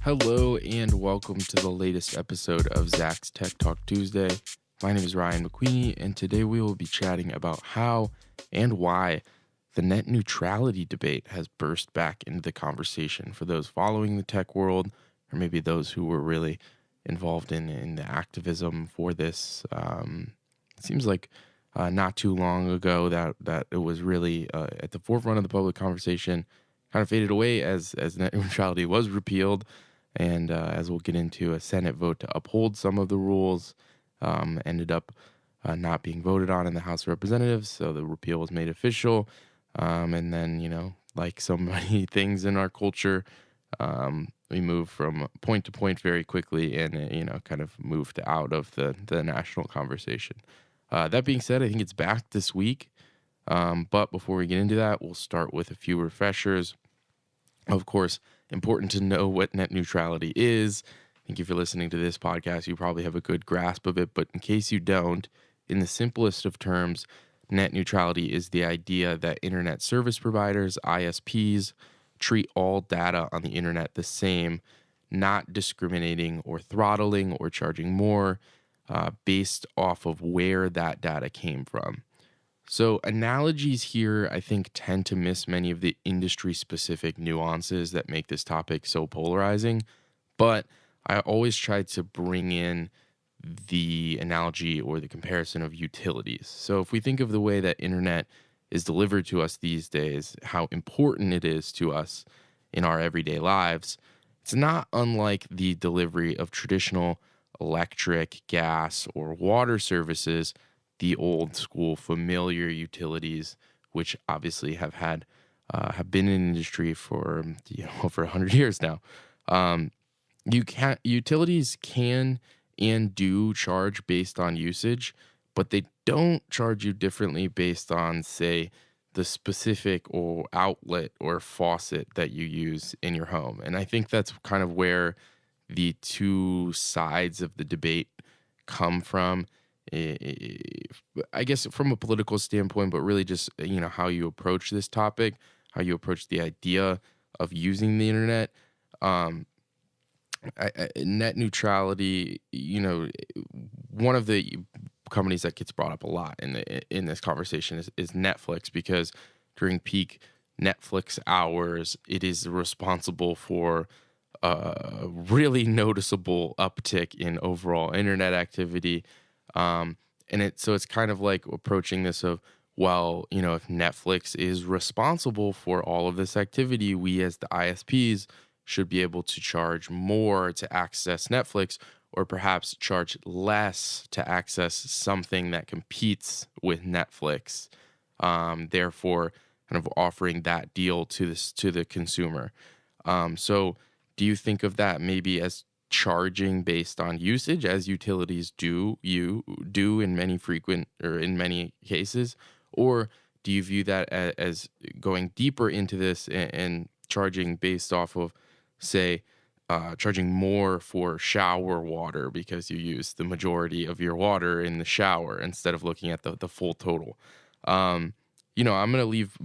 Hello and welcome to the latest episode of Zach's Tech Talk Tuesday. My name is Ryan McQueeney, and today we will be chatting about how and why the net neutrality debate has burst back into the conversation for those following the tech world, or maybe those who were really involved in the activism for this. It seems like not too long ago that it was really at the forefront of the public conversation, kind of faded away as net neutrality was repealed. And as we'll get into, a Senate vote to uphold some of the rules ended up not being voted on in the House of Representatives, so the repeal was made official. And then, like so many things in our culture, we moved from point to point very quickly and, kind of moved out of the national conversation. That being said, I think it's back this week. But before we get into that, we'll start with a few refreshers. Of course, important to know what net neutrality is. I think if you're listening to this podcast, you probably have a good grasp of it. But in case you don't, in the simplest of terms, net neutrality is the idea that internet service providers, ISPs, treat all data on the internet the same, not discriminating or throttling or charging more based off of where that data came from. So analogies here, I think, tend to miss many of the industry-specific nuances that make this topic so polarizing. But I always try to bring in the analogy or the comparison of utilities. So if we think of the way that internet is delivered to us these days, how important it is to us in our everyday lives, it's not unlike the delivery of traditional electric, gas, or water services, the old school familiar utilities, which obviously have been in industry for over 100 years now. Utilities can and do charge based on usage, but they don't charge you differently based on, say, the specific or outlet or faucet that you use in your home. And I think that's kind of where the two sides of the debate come from. I guess from a political standpoint, but really just, how you approach this topic, how you approach the idea of using the internet. Net neutrality, one of the companies that gets brought up a lot in this conversation is Netflix, because during peak Netflix hours, it is responsible for a really noticeable uptick in overall internet activity. So it's kind of like approaching this of, well, if Netflix is responsible for all of this activity, we as the ISPs should be able to charge more to access Netflix, or perhaps charge less to access something that competes with Netflix. Therefore, kind of offering that deal to the consumer. So do you think of that maybe as charging based on usage, as utilities do in many cases, or do you view that as going deeper into this and charging based off of, say, charging more for shower water because you use the majority of your water in the shower instead of looking at the full total? I'm going to leave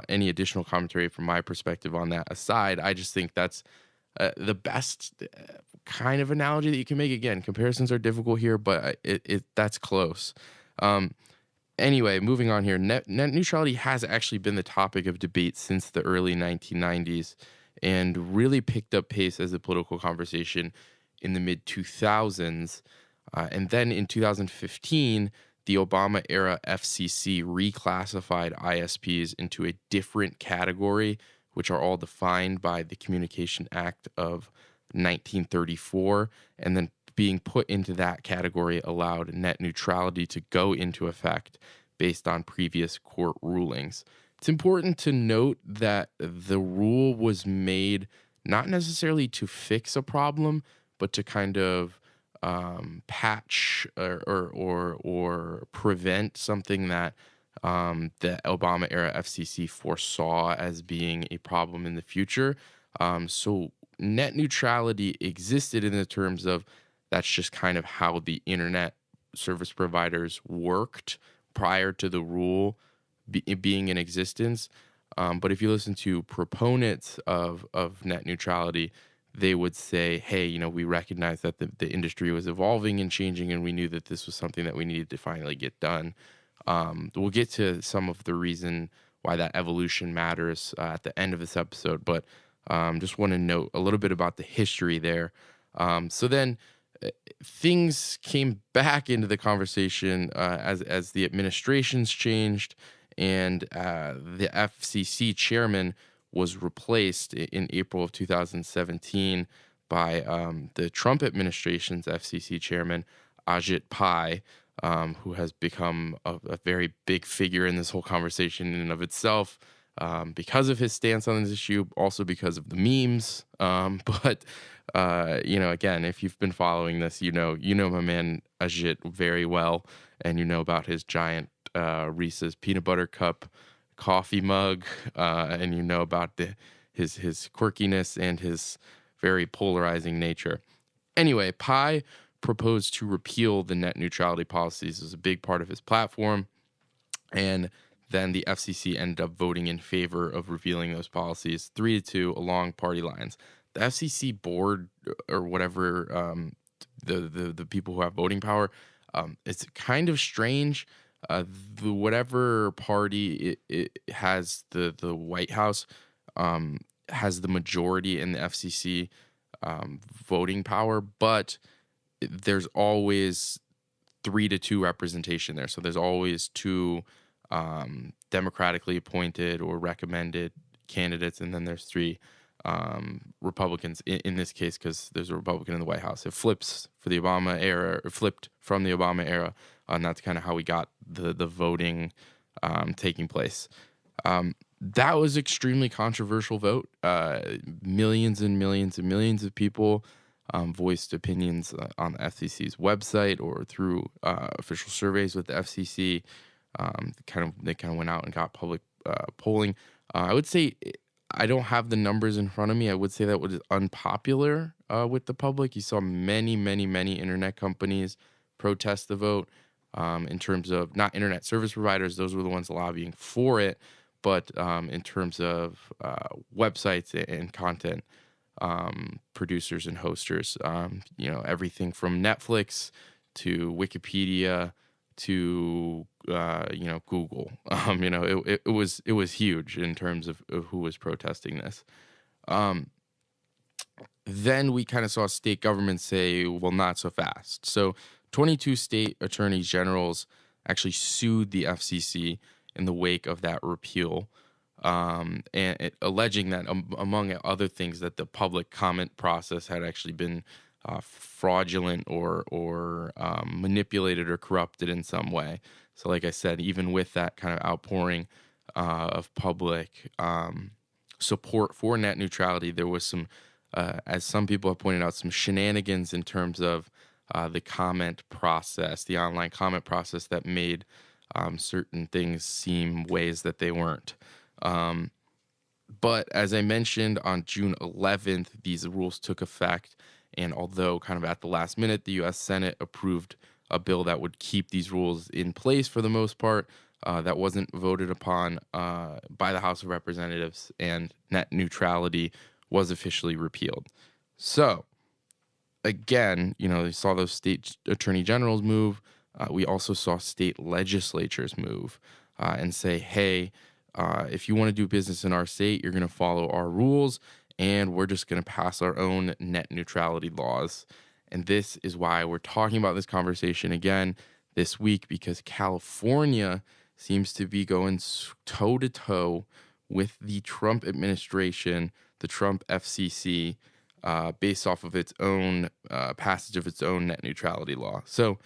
any additional commentary from my perspective on that aside. I just think that's the best kind of analogy that you can make. Again, comparisons are difficult here, but that's close. Anyway, moving on here, net neutrality has actually been the topic of debate since the early 1990s and really picked up pace as a political conversation in the mid-2000s. And then in 2015, the Obama-era FCC reclassified ISPs into a different category, which are all defined by the Communication Act of 1934, and then being put into that category allowed net neutrality to go into effect based on previous court rulings. It's important to note that the rule was made not necessarily to fix a problem, but to kind of patch or prevent something that the Obama-era FCC foresaw as being a problem in the future. So net neutrality existed in the terms of that's just kind of how the internet service providers worked prior to the rule being in existence. But if you listen to proponents of net neutrality, they would say, hey, we recognize that the industry was evolving and changing, and we knew that this was something that we needed to finally get done. We'll get to some of the reason why that evolution matters at the end of this episode, but just want to note a little bit about the history there. So then things came back into the conversation as the administrations changed, and the FCC chairman was replaced in April of 2017 by the Trump administration's FCC chairman, Ajit Pai, who has become a very big figure in this whole conversation in and of itself, because of his stance on this issue, also because of the memes. But again, if you've been following this, you know my man Ajit very well, and you know about his giant Reese's peanut butter cup coffee mug, and you know about his quirkiness and his very polarizing nature. Anyway, Pai proposed to repeal the net neutrality policies as a big part of his platform, and then the FCC ended up voting in favor of repealing those policies 3-2 along party lines. The FCC board, or whatever, the people who have voting power, it's kind of strange. Whatever party it has the White House has the majority in the FCC voting power, but there's always 3-2 representation there. So there's always two democratically appointed or recommended candidates, and then there's 3 Republicans in this case, because there's a Republican in the White House. It flips for the Obama era, or flipped from the Obama era, and that's kind of how we got the voting taking place. That was extremely controversial vote. Millions and millions and millions of people voiced opinions on the FCC's website or through official surveys with the FCC. They kind of went out and got public polling. I would say, I don't have the numbers in front of me. I would say that was unpopular with the public. You saw many, many, many internet companies protest the vote. In terms of not internet service providers, those were the ones lobbying for it, but in terms of websites and content producers and hosters, everything from Netflix to Wikipedia to Google. It was huge in terms of who was protesting this. Then we kind of saw state governments say, well, not so fast. So 22 state attorneys generals actually sued the FCC in the wake of that repeal, and alleging that, among other things, that the public comment process had actually been fraudulent or manipulated or corrupted in some way. So like I said, even with that kind of outpouring of public support for net neutrality, there was some, as some people have pointed out, some shenanigans in terms of the comment process, the online comment process, that made certain things seem ways that they weren't. But as I mentioned, on June 11th, these rules took effect. And although kind of at the last minute, the U.S. Senate approved a bill that would keep these rules in place for the most part, that wasn't voted upon by the House of Representatives, and net neutrality was officially repealed. So again, you saw those state attorney generals move. We also saw state legislatures move and say, hey, if you want to do business in our state, you're going to follow our rules, and we're just going to pass our own net neutrality laws. And this is why we're talking about this conversation again this week, because California seems to be going toe-to-toe with the Trump administration, the Trump FCC, based off of its own passage of its own net neutrality law. So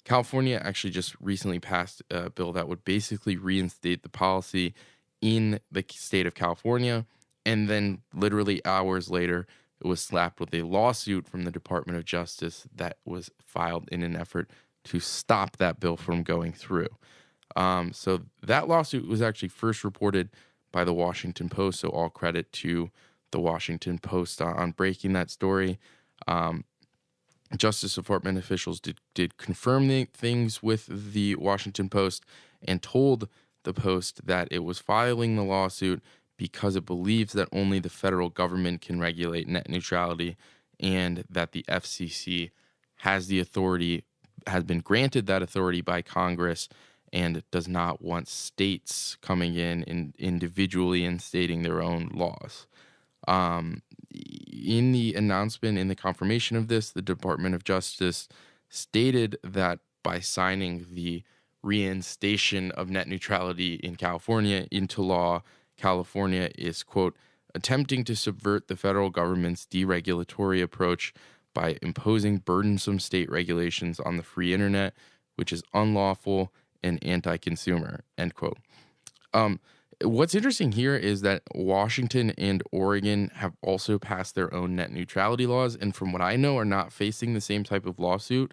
California actually just recently passed a bill that would basically reinstate the policy in the state of California, and then literally hours later, it was slapped with a lawsuit from the Department of Justice that was filed in an effort to stop that bill from going through. So that lawsuit was actually first reported by the Washington Post, so all credit to the Washington Post on breaking that story. Justice Department officials did confirm the things with the Washington Post and told the Post that it was filing the lawsuit because it believes that only the federal government can regulate net neutrality and that the FCC has the authority, has been granted that authority by Congress, and does not want states coming in and individually instating their own laws. Um, in the announcement, in the confirmation of this, the Department of Justice stated that by signing the reinstation of net neutrality in California into law, California is, quote, attempting to subvert the federal government's deregulatory approach by imposing burdensome state regulations on the free internet, which is unlawful and anti-consumer, end quote. Um, what's interesting here is that Washington and Oregon have also passed their own net neutrality laws, and from what I know, are not facing the same type of lawsuit.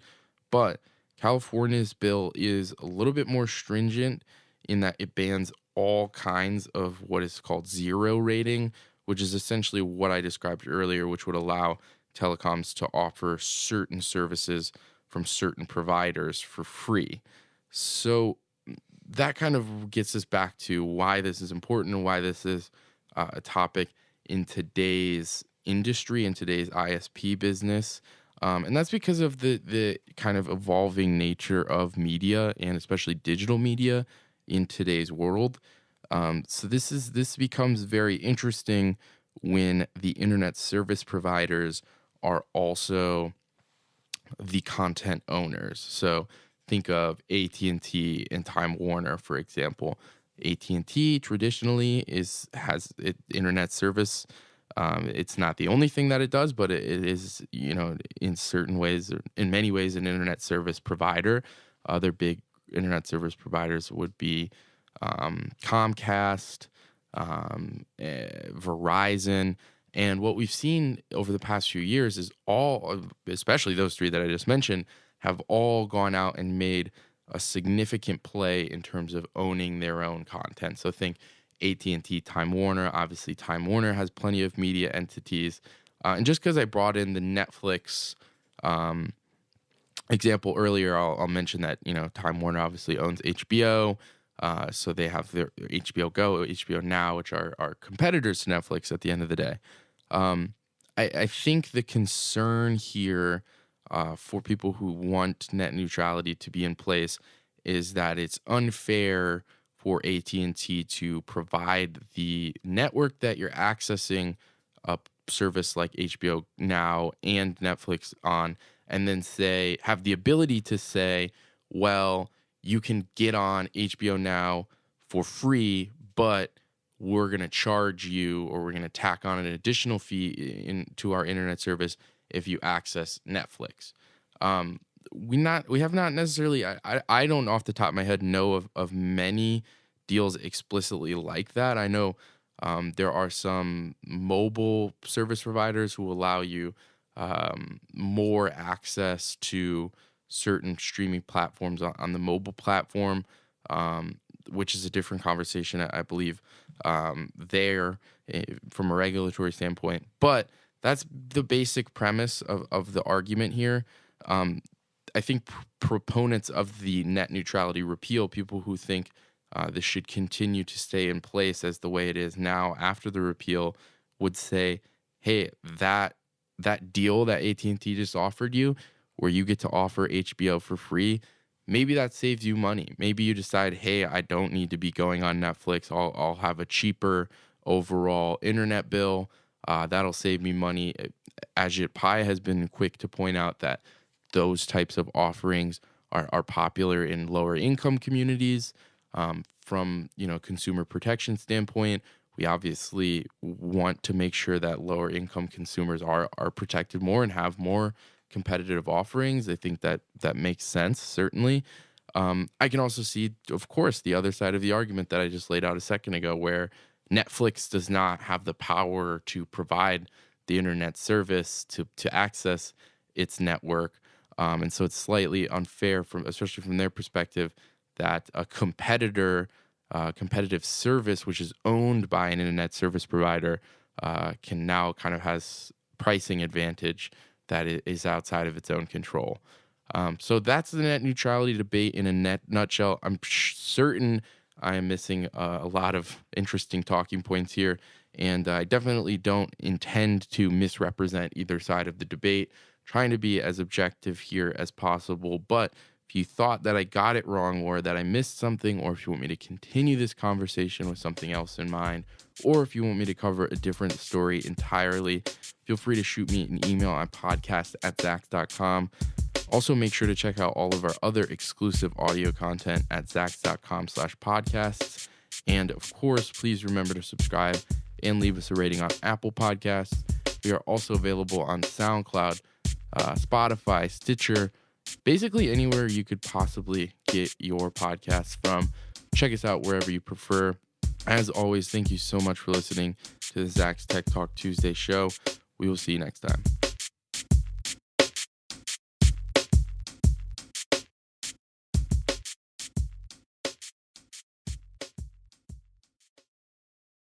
But California's bill is a little bit more stringent in that it bans all kinds of what is called zero rating, which is essentially what I described earlier, which would allow telecoms to offer certain services from certain providers for free. So that kind of gets us back to why this is important and why this is a topic in today's industry, in today's ISP business. And that's because of the kind of evolving nature of media, and especially digital media in today's world. So this becomes very interesting when the internet service providers are also the content owners. So think of AT&T and Time Warner, for example. AT&T traditionally has internet service. It's not the only thing that it does, but it is, in certain ways, or in many ways, an internet service provider. Other big internet service providers would be Comcast, Verizon. And what we've seen over the past few years is especially those three that I just mentioned, have all gone out and made a significant play in terms of owning their own content. So think AT&T, Time Warner. Obviously, Time Warner has plenty of media entities. And just because I brought in the Netflix example earlier, I'll mention that, Time Warner obviously owns HBO. So they have their HBO Go, HBO Now, which are competitors to Netflix at the end of the day. I think the concern here for people who want net neutrality to be in place is that it's unfair for AT&T to provide the network that you're accessing a service like HBO Now and Netflix on, and then have the ability to say, well, you can get on HBO Now for free, but we're going to charge you, or we're going to tack on an additional fee into our internet service if you access Netflix. We have not necessarily, I don't off the top of my head know of many deals explicitly like that. I know there are some mobile service providers who allow you more access to certain streaming platforms on the mobile platform, which is a different conversation, I believe, there from a regulatory standpoint. But that's the basic premise of the argument here. I think proponents of the net neutrality repeal, people who think this should continue to stay in place as the way it is now after the repeal, would say, hey, that deal that AT&T just offered you, where you get to offer HBO for free, maybe that saves you money. Maybe you decide, hey, I don't need to be going on Netflix. I'll have a cheaper overall internet bill. That'll save me money. Ajit Pai has been quick to point out that those types of offerings are popular in lower income communities. From consumer protection standpoint, we obviously want to make sure that lower income consumers are protected more and have more competitive offerings. I think that makes sense, certainly. I can also see, of course, the other side of the argument that I just laid out a second ago, where Netflix does not have the power to provide the internet service to access its network. And so it's slightly unfair, especially from their perspective, that a competitive service, which is owned by an internet service provider, can now kind of has pricing advantage that is outside of its own control. So that's the net neutrality debate in a nutshell. I'm certain I am missing a lot of interesting talking points here, and I definitely don't intend to misrepresent either side of the debate, trying to be as objective here as possible. But if you thought that I got it wrong or that I missed something, or if you want me to continue this conversation with something else in mind, or if you want me to cover a different story entirely, feel free to shoot me an email at podcast@zax.com. Also, make sure to check out all of our other exclusive audio content at zax.com/podcasts. And of course, please remember to subscribe and leave us a rating on Apple Podcasts. We are also available on SoundCloud, Spotify, Stitcher, basically anywhere you could possibly get your podcasts from. Check us out wherever you prefer. As always, thank you so much for listening to the Zax Tech Talk Tuesday show. We will see you next time.